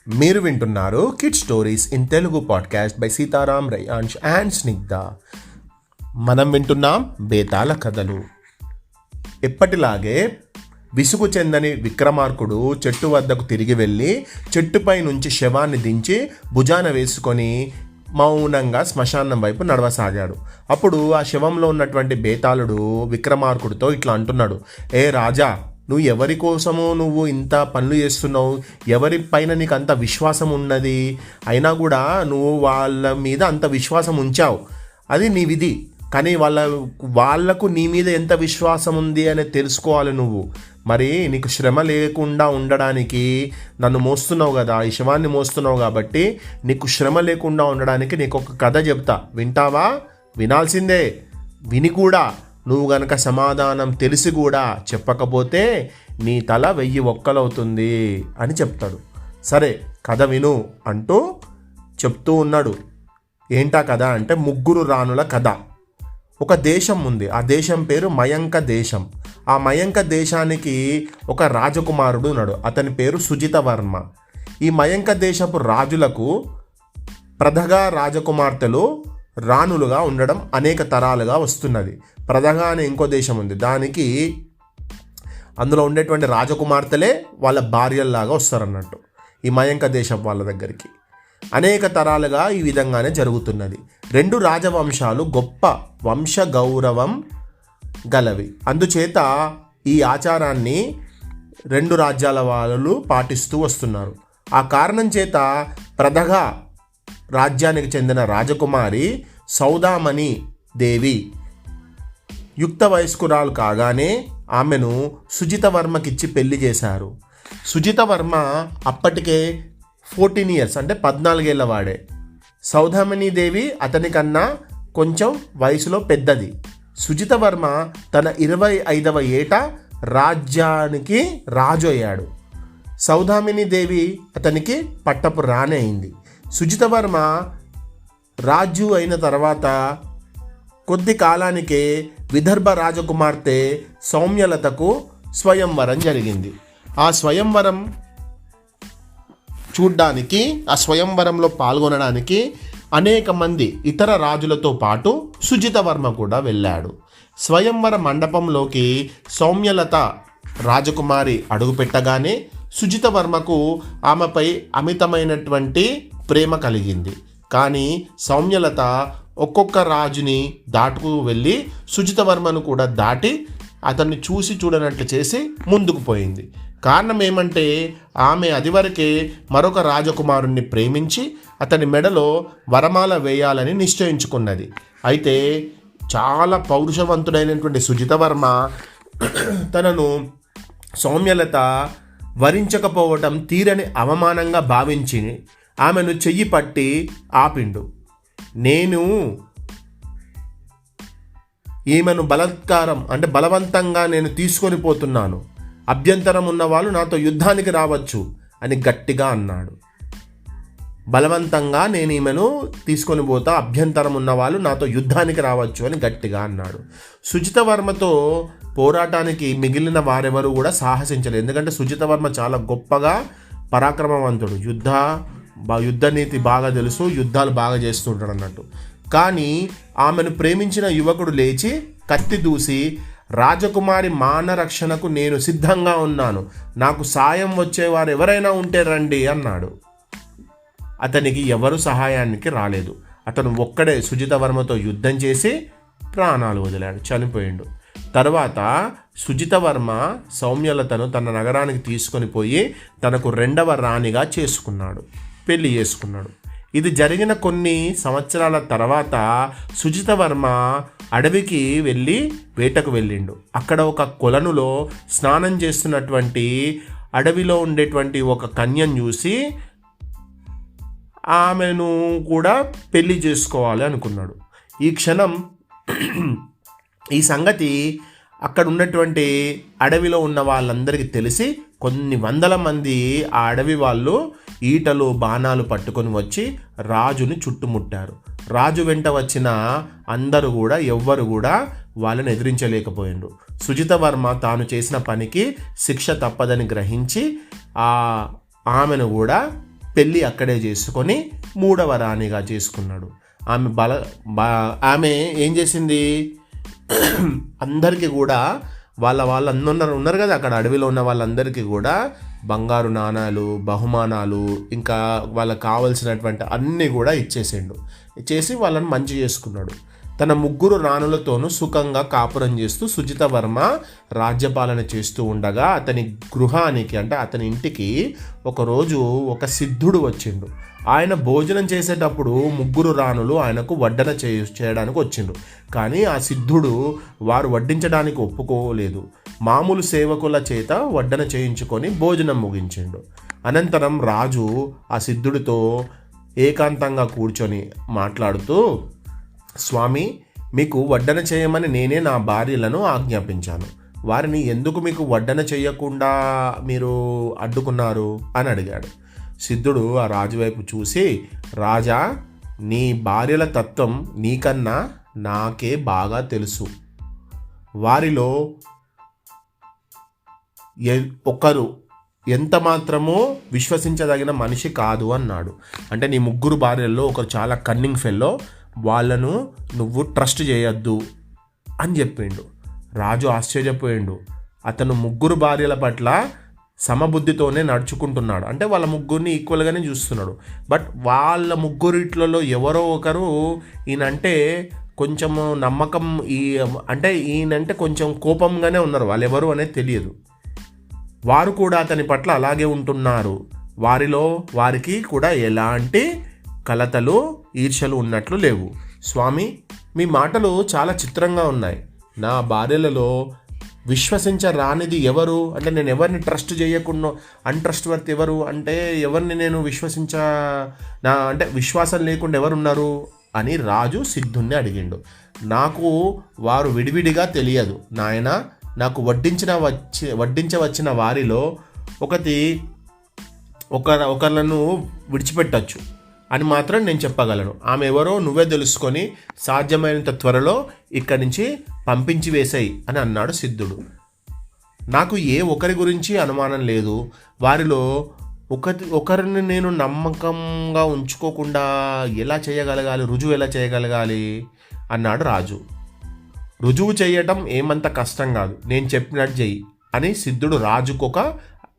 మీరు వింటున్నారు kid stories in Telugu podcast by Sitaram Rayansh and Snigdha. మనం వింటున్నాం బేతాళ కథలు. ఎప్పటిలాగే విసుగు చెందని విక్రమార్కుడు చెట్టు వద్దకు తిరిగి వెళ్ళి చెట్టుపై నుంచి శవాన్ని దించి భుజాన వేసుకొని మౌనంగా శ్మశానం వైపు నడవసాగాడు. అప్పుడు ఆ శవంలో ఉన్నటువంటి బేతాళుడు విక్రమార్కుడితో ఇట్లా అంటున్నాడు, ఏ రాజా, నువ్వు ఎవరి కోసమో నువ్వు ఇంత పనులు చేస్తున్నావు, ఎవరి పైన నీకు అంత విశ్వాసం ఉన్నది, అయినా కూడా నువ్వు వాళ్ళ మీద అంత విశ్వాసం ఉంచావు, అది నీ విధి. కానీ వాళ్లకు నీ మీద ఎంత విశ్వాసం ఉంది అనేది తెలుసుకోవాలి నువ్వు. మరి నీకు శ్రమ లేకుండా ఉండడానికి నన్ను మోస్తున్నావు కదా, ఈ శవాన్ని మోస్తున్నావు కాబట్టి నీకు శ్రమ లేకుండా ఉండడానికి నీకు ఒక కథ చెప్తా, వింటావా? వినాల్సిందే. విని కూడా నువ్వు గనక సమాధానం తెలిసి కూడా చెప్పకపోతే నీ తల 1000 ఒక్కలవుతుంది అని చెప్తాడు. సరే కథ విను అంటూ చెప్తూ ఉన్నాడు. ఏంటా కథ అంటే 3 రాణుల కథ. ఒక దేశం ఉంది, ఆ దేశం పేరు మయంక దేశం. ఆ మయంక దేశానికి ఒక రాజకుమారుడు ఉన్నాడు, అతని పేరు సుజితవర్మ. ఈ మయంక దేశపు రాజులకు ప్రధగా రాజకుమార్తెలు రాణులుగా ఉండడం అనేక తరాలుగా వస్తున్నది. ప్రధగా అనే ఇంకో దేశం ఉంది, దానికి అందులో ఉండేటువంటి రాజకుమార్తెలే వాళ్ళ భార్యల్లాగా వస్తారన్నట్టు ఈ మయంక దేశం వాళ్ళ దగ్గరికి. అనేక తరాలుగా ఈ విధంగానే జరుగుతున్నది. 2 రాజవంశాలు గొప్ప వంశ గౌరవం గలవి. అందుచేత ఈ ఆచారాన్ని 2 రాజ్యాల వాళ్ళు పాటిస్తూ వస్తున్నారు. ఆ కారణం చేత ప్రధగా రాజ్యానికి చెందిన రాజకుమారి సౌదామణి దేవి యుక్త వయస్కురాలు కాగానే ఆమెను సుజితవర్మకిచ్చి పెళ్లి చేశారు. సుజితవర్మ అప్పటికే 14 years అంటే 14 ఏళ్ల వాడే. సౌదామణి దేవి అతనికన్నా కొంచెం వయసులో పెద్దది. సుజితవర్మ తన 25వ ఏట రాజ్యానికి రాజు అయ్యాడు. సౌదామిని దేవి అతనికి పట్టపు రాణి అయింది. సుజితవర్మ రాజు అయిన తర్వాత కొద్ది కాలానికే విదర్భ రాజకుమార్తె సౌమ్యలతకు స్వయంవరం జరిగింది. ఆ స్వయంవరం చూడ్డానికి, ఆ స్వయంవరంలో పాల్గొనడానికి అనేక మంది ఇతర రాజులతో పాటు సుజితవర్మ కూడా వెళ్ళాడు. స్వయంవర మండపంలోకి సౌమ్యలత రాజకుమారి అడుగుపెట్టగానే సుజితవర్మకు ఆమెపై అమితమైనటువంటి ప్రేమ కలిగింది. కానీ సౌమ్యలత ఒక్కొక్క రాజుని దాటుకు వెళ్ళి సుజితవర్మను కూడా దాటి అతన్ని చూసి చూడనట్లు చేసి ముందుకు పోయింది. కారణం ఏమంటే ఆమె అదివరకే మరొక రాజకుమారుణ్ణి ప్రేమించి అతని మెడలో వరమాల వేయాలని నిశ్చయించుకున్నది. అయితే చాలా పౌరుషవంతుడైనటువంటి సుజితవర్మ తనను సౌమ్యలత వరించకపోవటం తీరని అవమానంగా భావించి ఆమెను చెయ్యి పట్టి ఆపిండు. నేను ఈమెను బలవంతంగా నేను తీసుకొని పోతున్నాను, అభ్యంతరం ఉన్నవాళ్ళు నాతో యుద్ధానికి రావచ్చు అని గట్టిగా అన్నాడు. బలవంతంగా నేను ఈమెను తీసుకొని పోతా, అభ్యంతరం ఉన్నవాళ్ళు నాతో యుద్ధానికి రావచ్చు అని గట్టిగా అన్నాడు. సుజితవర్మతో పోరాటానికి మిగిలిన వారెవరు కూడా సాహసించలేదు. ఎందుకంటే సుజితవర్మ చాలా గొప్పగా పరాక్రమవంతుడు, యుద్ధ నీతి బాగా తెలుసు, యుద్ధాలు బాగా చేస్తుంటాడు అన్నట్టు. కానీ ఆమెను ప్రేమించిన యువకుడు లేచి కత్తి దూసి, రాజకుమారి మానరక్షణకు నేను సిద్ధంగా ఉన్నాను, నాకు సాయం వచ్చేవారు ఎవరైనా ఉంటే రండి అన్నాడు. అతనికి ఎవరు సహాయానికి రాలేదు. అతను ఒక్కడే సుజితవర్మతో యుద్ధం చేసి ప్రాణాలు వదిలాడు, చనిపోయిండు. తర్వాత సుజితవర్మ సౌమ్యలతను తన నగరానికి తీసుకొని పోయి తనకు 2వ రాణిగా చేసుకున్నాడు, పెళ్లి చేసుకున్నాడు. ఇది జరిగిన కొన్ని సంవత్సరాల తర్వాత సుజితవర్మ అడవికి వెళ్ళి వేటకు వెళ్ళిండు. అక్కడ ఒక కొలనులో స్నానం చేస్తున్నటువంటి అడవిలో ఉండేటువంటి ఒక కన్యను చూసి ఆమెను కూడా పెళ్లి చేసుకోవాలి అనుకున్నాడు. ఈ సంగతి అక్కడ ఉన్నటువంటి అడవిలో ఉన్న వాళ్ళందరికీ తెలిసి కొన్ని 100 మంది ఆ అడవి వాళ్ళు ఈటలు బాణాలు పట్టుకొని వచ్చి రాజుని చుట్టుముట్టారు. రాజు వెంట వచ్చిన అందరూ కూడా ఎవ్వరు కూడా వాళ్ళని ఎదిరించలేకపోయిండ్రు. సుజితవర్మ తాను చేసిన పనికి శిక్ష తప్పదని గ్రహించి ఆమెను కూడా పెళ్ళి అక్కడే చేసుకొని 3వ రాణిగా చేసుకున్నాడు. ఆమె ఏం చేసింది, అందరికీ కూడా వాళ్ళందరూ ఉన్నారు కదా అక్కడ అడవిలో ఉన్న వాళ్ళందరికీ కూడా బంగారు నాణాలు, బహుమానాలు, ఇంకా వాళ్ళకి కావలసినటువంటి అన్నీ కూడా ఇచ్చేసి వాళ్ళని మంచి చేసుకున్నాడు. తన 3 రాణులతోనూ సుఖంగా కాపురం చేస్తూ సుజిత వర్మ రాజ్యపాలన చేస్తూ ఉండగా అతని గృహానికి, అంటే అతని ఇంటికి ఒకరోజు ఒక సిద్ధుడు వచ్చిండు. ఆయన భోజనం చేసేటప్పుడు 3 రాణులు ఆయనకు వడ్డన చేయడానికి వచ్చిండు. కానీ ఆ సిద్ధుడు వారు వడ్డించడానికి ఒప్పుకోలేదు. మామూలు సేవకుల చేత వడ్డన చేయించుకొని భోజనం ముగించిండు. అనంతరం రాజు ఆ సిద్ధుడితో ఏకాంతంగా కూర్చొని మాట్లాడుతూ, స్వామి, మీకు వడ్డన చేయమని నేనే నా భార్యలను ఆజ్ఞాపించాను. వారిని ఎందుకు మీకు వడ్డన చేయకుండా మీరు అడ్డుకున్నారు అని అడిగాడు. సిద్ధుడు ఆ రాజు వైపు చూసి, రాజా, నీ భార్యల తత్వం నీకన్నా నాకే బాగా తెలుసు. వారిలో ఒకరు ఎంత మాత్రమో విశ్వసించదగిన మనిషి కాదు అన్నాడు. అంటే నీ 3 భార్యల్లో ఒకరు చాలా కన్నింగ్ ఫెల్లో, వాళ్ళను నువ్వు ట్రస్ట్ చేయొద్దు అని చెప్పిండు. రాజు ఆశ్చర్యపోయిండు. అతను 3 భార్యల పట్ల సమబుద్ధితోనే నడుచుకుంటున్నాడు. అంటే వాళ్ళ 3ని ఈక్వల్గానే చూస్తున్నాడు. బట్ వాళ్ళ 3 ఎవరో ఒకరు ఈయనంటే కొంచెం నమ్మకం, అంటే ఈయనంటే కొంచెం కోపంగానే ఉన్నారు. వాళ్ళు ఎవరు అనేది తెలియదు. వారు కూడా అతని పట్ల అలాగే ఉంటున్నారు. వారికి కూడా ఎలాంటి కలతలు, ఈర్ష్యలు ఉన్నట్లు లేవు. స్వామి, మీ మాటలు చాలా చిత్రంగా ఉన్నాయి. నా భార్యలలో విశ్వసించరానిది ఎవరు? అంటే నేను ఎవరిని ట్రస్ట్ చేయకుండా, అన్ట్రస్ట్ వర్త్ ఎవరు? అంటే ఎవరిని నేను అంటే విశ్వాసం లేకుండా ఎవరున్నారు అని రాజు సిద్ధుణ్ణి అడిగిండు. నాకు వారు విడివిడిగా తెలియదు నాయన. నాకు వడ్డించవచ్చిన వారిలో ఒకళ్ళను విడిచిపెట్టచ్చు అని మాత్రం నేను చెప్పగలను. ఆమె ఎవరో నువ్వే తెలుసుకొని సాధ్యమైనంత త్వరలో ఇక్కడి నుంచి పంపించి వేసాయి అని అన్నాడు సిద్ధుడు. నాకు ఏ ఒకరి గురించి అనుమానం లేదు. వారిలో ఒకరిని నేను నమ్మకంగా ఉంచుకోకుండా ఎలా చేయగలగాలి, రుజువు ఎలా చేయగలగాలి అన్నాడు రాజు. రుజువు చేయటం ఏమంత కష్టం కాదు, నేను చెప్పినట్టు చెయ్యి అని సిద్ధుడు రాజుకు ఒక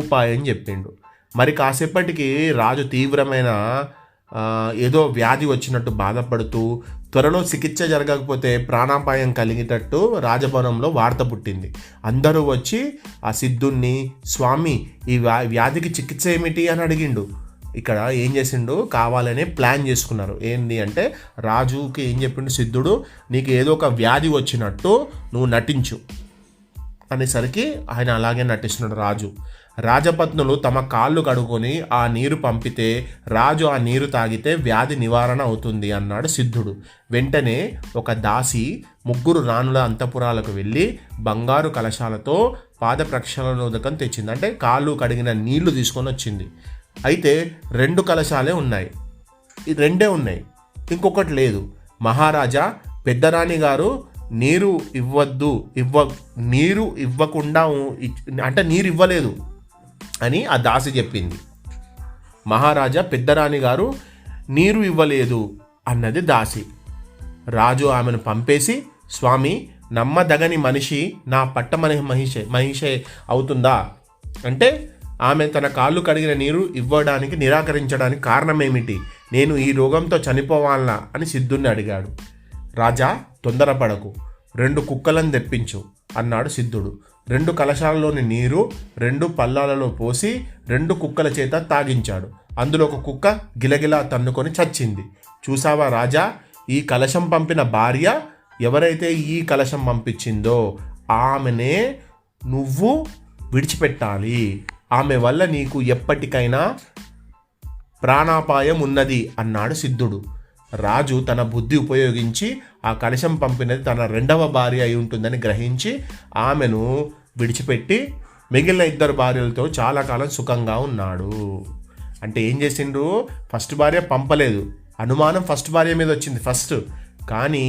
ఉపాయం చెప్పిండు. మరి కాసేపటికి రాజు తీవ్రమైన ఏదో వ్యాధి వచ్చినట్టు బాధపడుతూ త్వరలో చికిత్స జరగకపోతే ప్రాణాపాయం కలిగేటట్టు రాజభవనంలో వార్త పుట్టింది. అందరూ వచ్చి ఆ సిద్ధుణ్ణి, స్వామి, ఈ వ్యాధికి చికిత్స ఏమిటి అని అడిగిండు. ఇక్కడ ఏం చేసిండు, కావాలనే ప్లాన్ చేసుకున్నారు. ఏంటి అంటే రాజుకి ఏం చెప్పిండు సిద్ధుడు, నీకు ఏదో ఒక వ్యాధి వచ్చినట్టు నువ్వు నటించు అనేసరికి ఆయన అలాగే నటిస్తున్నాడు రాజు. రాజపత్నులు తమ కాళ్ళు కడుక్కొని ఆ నీరు పంపితే రాజు ఆ నీరు తాగితే వ్యాధి నివారణ అవుతుంది అన్నాడు సిద్ధుడు. వెంటనే ఒక దాసి 3 రాణుల అంతఃపురాలకు వెళ్ళి బంగారు కలశాలతో పాద ప్రక్షాళనోదకం తెచ్చింది. అంటే కాళ్ళు కడిగిన నీళ్లు తీసుకొని వచ్చింది. అయితే 2 కలశాలే ఉన్నాయి, 2 ఉన్నాయి, ఇంకొకటి లేదు. మహారాజా, పెద్దరాణి గారు నీరు ఇవ్వకుండా అంటే నీరు ఇవ్వలేదు అని ఆ దాసి చెప్పింది. మహారాజా, పెద్దరాణి గారు నీరు ఇవ్వలేదు అన్నది దాసి. రాజు ఆమెను పంపేసి, స్వామి, నమ్మదగని మనిషి నా పట్టమని మహిషే అవుతుందా? అంటే ఆమె తన కాళ్ళు కడిగిన నీరు ఇవ్వడానికి నిరాకరించడానికి కారణం ఏమిటి? నేను ఈ రోగంతో చనిపోవాలా అని సిద్ధుణ్ణి అడిగాడు. రాజా, తొందరపడకు, 2 కుక్కలను తెప్పించు అన్నాడు సిద్ధుడు. 2 కలశాలలోని నీరు 2 పల్లాలలో పోసి 2 కుక్కల చేత తాగించాడు. అందులో ఒక కుక్క గిలగిలా తన్నుకొని చచ్చింది. చూసావా రాజా, ఈ కలశం పంపిన భార్య ఎవరైతే ఈ కలశం పంపించిందో ఆమెనే నువ్వు విడిచిపెట్టాలి. ఆమె వల్ల నీకు ఎప్పటికైనా ప్రాణాపాయం ఉన్నది అన్నాడు సిద్ధుడు. రాజు తన బుద్ధి ఉపయోగించి ఆ కలశం పంపినది తన 2వ భార్య అయి ఉంటుందని గ్రహించి ఆమెను విడిచిపెట్టి మిగిలిన 2 భార్యలతో చాలా కాలం సుఖంగా ఉన్నాడు. అంటే ఏం చేసిండ్రు, ఫస్ట్ భార్య పంపలేదు, అనుమానం ఫస్ట్ భార్య మీద వచ్చింది ఫస్ట్. కానీ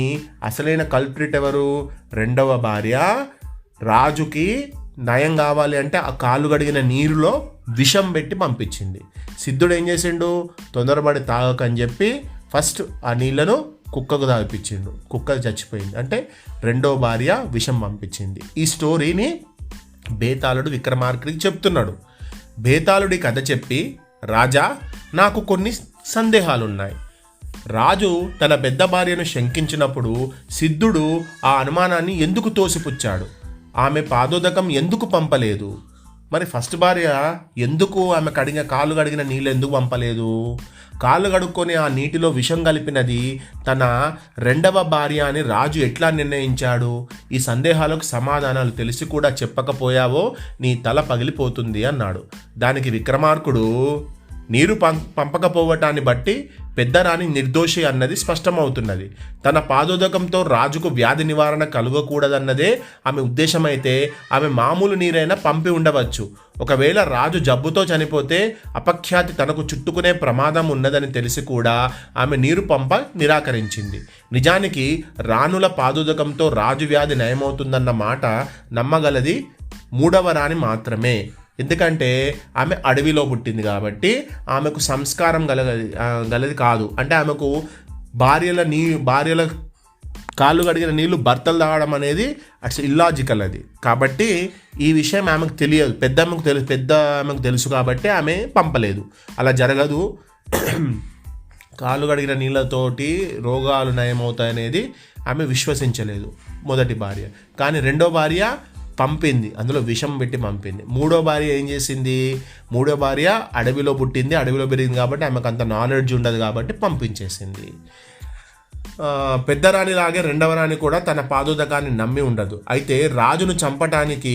అసలైన కల్ప్రిట్ ఎవరు? 2వ భార్య. రాజుకి నయం కావాలి అంటే ఆ కాళ్ళు గడిగిన నీరులో విషం పెట్టి పంపించింది. సిద్ధుడు ఏం చేసిండు, తొందరపడి తాగకని చెప్పి ఫస్ట్ ఆ నీళ్లను కుక్కకు తాగిపించిండు. కుక్క చచ్చిపోయింది. అంటే రెండో భార్య విషం పంపించింది. ఈ స్టోరీని బేతాళుడు విక్రమార్కుడికి చెప్తున్నాడు. బేతాళుడి కథ చెప్పి, రాజా నాకు కొన్ని సందేహాలున్నాయి. రాజు తన పెద్ద భార్యను శంకించినప్పుడు సిద్ధుడు ఆ అనుమానాన్ని ఎందుకు తోసిపుచ్చాడు? ఆమె పాదోదకం ఎందుకు పంపలేదు? మరి ఫస్ట్ భార్య ఎందుకు ఆమె కాళ్ళు కడిగిన నీళ్ళు ఎందుకు పంపలేదు? కాళ్ళు కడుక్కొని ఆ నీటిలో విషం కలిపినది తన రెండవ భార్య అని రాజు ఎట్లా నిర్ణయించాడు? ఈ సందేహాలకు సమాధానాలు తెలిసి కూడా చెప్పకపోయావో నీ తల పగిలిపోతుంది అన్నాడు. దానికి విక్రమార్కుడు, నీరు పంపకపోవటాన్ని బట్టి పెద్దరాణి నిర్దోషి అన్నది స్పష్టమవుతున్నది. తన పాదోదకంతో రాజుకు వ్యాధి నివారణ కలుగకూడదన్నదే ఆమె ఉద్దేశమైతే ఆమె మామూలు నీరైనా పంపి ఉండవచ్చు. ఒకవేళ రాజు జబ్బుతో చనిపోతే అపఖ్యాతి తనకు చుట్టుకునే ప్రమాదం ఉన్నదని తెలిసి కూడా ఆమె నీరు పంప నిరాకరించింది. నిజానికి రాణుల పాదోదకంతో రాజు వ్యాధి నయమవుతుందన్న మాట నమ్మగలది మూడవ రాణి మాత్రమే. ఎందుకంటే ఆమె అడవిలో పుట్టింది కాబట్టి ఆమెకు సంస్కారం గలది కాదు. అంటే ఆమెకు భార్యల కాళ్ళు కడిగిన నీళ్లు భర్తలు తాగడం అనేది అట్స్ ఇల్లాజికల్ అది. కాబట్టి ఈ విషయం ఆమెకు తెలియదు, పెద్ద ఆమెకు తెలుసు కాబట్టి ఆమె పంపలేదు. అలా జరగదు. కాళ్ళు కడిగిన నీళ్ళతోటి రోగాలు నయమవుతాయనేది ఆమె విశ్వసించలేదు మొదటి భార్య. కానీ రెండో భార్య పంపింది, అందులో విషం పెట్టి పంపింది. మూడో భార్య ఏం చేసింది? మూడో భార్య అడవిలో పుట్టింది, అడవిలో పెరిగింది కాబట్టి ఆమెకు అంత నాలెడ్జ్ ఉండదు కాబట్టి పంపించేసింది. పెద్దరాణిలాగే రెండవ రాణి కూడా తన పాదోదకాన్ని నమ్మి ఉండదు. అయితే రాజును చంపటానికి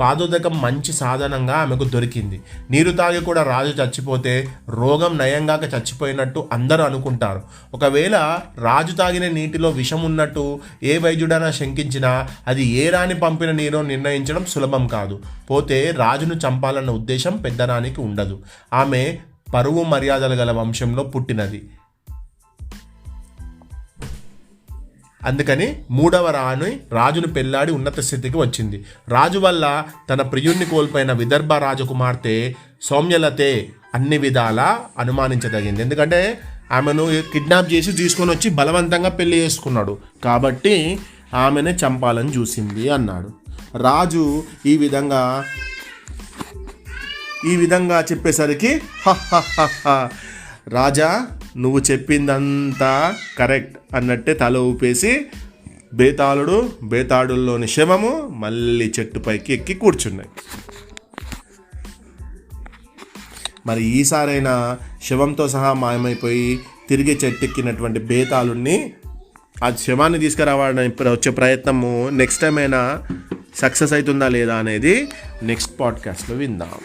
పాదోదకం మంచి సాధనంగా ఆమెకు దొరికింది. నీరు తాగి కూడా రాజు చచ్చిపోతే రోగం నయంగాక చచ్చిపోయినట్టు అందరూ అనుకుంటారు. ఒకవేళ రాజు తాగిన నీటిలో విషం ఉన్నట్టు ఏ వైద్యుడైనా శంకించినా అది ఏ రాణి పంపిన నీరో నిర్ణయించడం సులభం కాదు. పోతే రాజును చంపాలన్న ఉద్దేశం పెద్దరాణికి ఉండదు. ఆమె పరువు మర్యాదలు గల వంశంలో పుట్టినది. అందుకని మూడవ రాణి రాజును పెళ్లాడి ఉన్నత స్థితికి వచ్చింది. రాజు వల్ల తన ప్రియుణ్ణి కోల్పోయిన విదర్భ రాజకుమార్తె సౌమ్యలతే అన్ని విధాలా అనుమానించదగింది. ఎందుకంటే ఆమెను కిడ్నాప్ చేసి తీసుకొని వచ్చి బలవంతంగా పెళ్లి చేసుకున్నాడు కాబట్టి ఆమెనే చంపాలని చూసింది అన్నాడు. రాజు ఈ విధంగా చెప్పేసరికి రాజా నువ్వు చెప్పిందంతా కరెక్ట్ అన్నట్టే తల ఊపేసి బేతాళుల్లోని శవము మళ్ళీ చెట్టుపైకి ఎక్కి కూర్చున్నాయి. మరి ఈసారైనా శవంతో సహా మాయమైపోయి తిరిగి చెట్టెక్కినటువంటి బేతాళుడిని ఆ శవాన్ని తీసుకురావడానికి వచ్చే ప్రయత్నము నెక్స్ట్ టైం అయినా సక్సెస్ అవుతుందా లేదా అనేది నెక్స్ట్ పాడ్కాస్ట్లో విందాం.